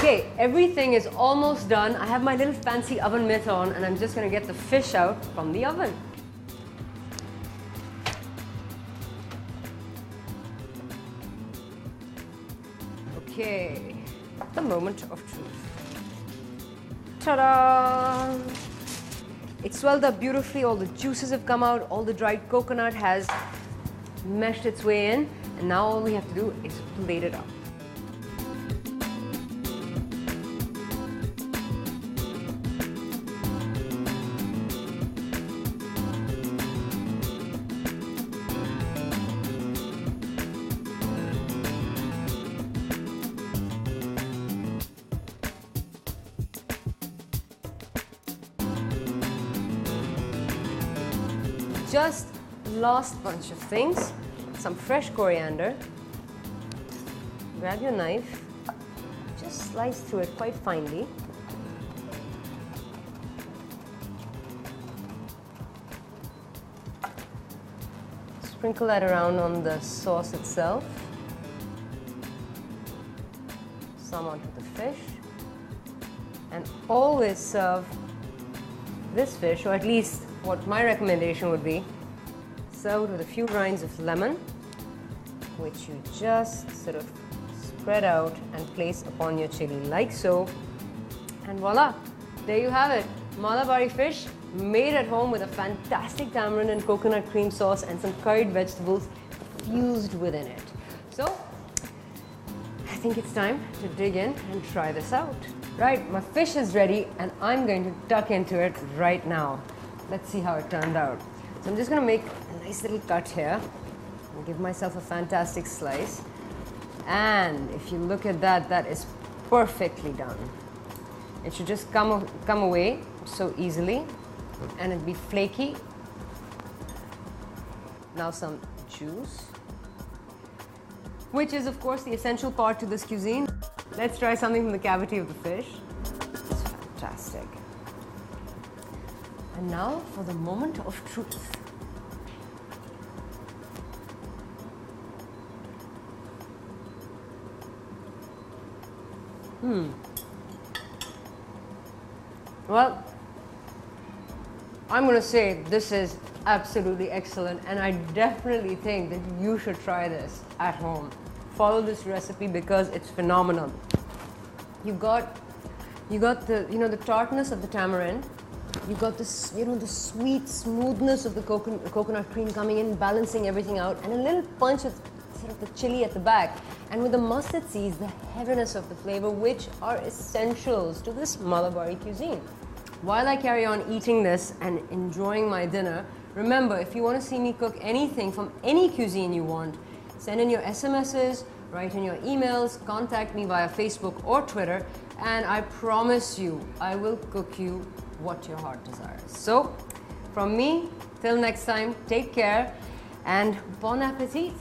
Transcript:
Okay, everything is almost done. I have my little fancy oven mitt on and I'm just going to get the fish out from the oven. Okay, the moment of truth. Ta-da! It's swelled up beautifully, all the juices have come out, all the dried coconut has meshed its way in, and now all we have to do is plate it up. Just last bunch of things, some fresh coriander. Grab your knife, just slice through it quite finely. Sprinkle that around on the sauce itself. Some onto the fish. And always serve this fish, or at least what my recommendation would be, served with a few rinds of lemon, which you just sort of spread out and place upon your chili like so. And voila, there you have it. Malabari fish made at home with a fantastic tamarind and coconut cream sauce and some curried vegetables fused within it. So, I think it's time to dig in and try this out. Right, my fish is ready and I'm going to tuck into it right now. Let's see how it turned out. So I'm just going to make a nice little cut here and give myself a fantastic slice. And if you look at that, that is perfectly done. It should just come away so easily and it'll be flaky. Now some juice, which is of course the essential part to this cuisine. Let's try something from the cavity of the fish. It's fantastic. And now for the moment of truth. Well, I'm going to say this is absolutely excellent, and I definitely think that you should try this at home. Follow this recipe because it's phenomenal. You got the the tartness of the tamarind. You got this the sweet smoothness of the coconut cream coming in, balancing everything out, and a little punch of sort of the chili at the back. And with the mustard seeds, the heaviness of the flavor, which are essentials to this Malabari cuisine. While I carry on eating this and enjoying my dinner, remember, if you want to see me cook anything from any cuisine you want, send in your SMSs, write in your emails, contact me via Facebook or Twitter, and I promise you, I will cook you what your heart desires. So, from me, till next time, take care and bon appetit!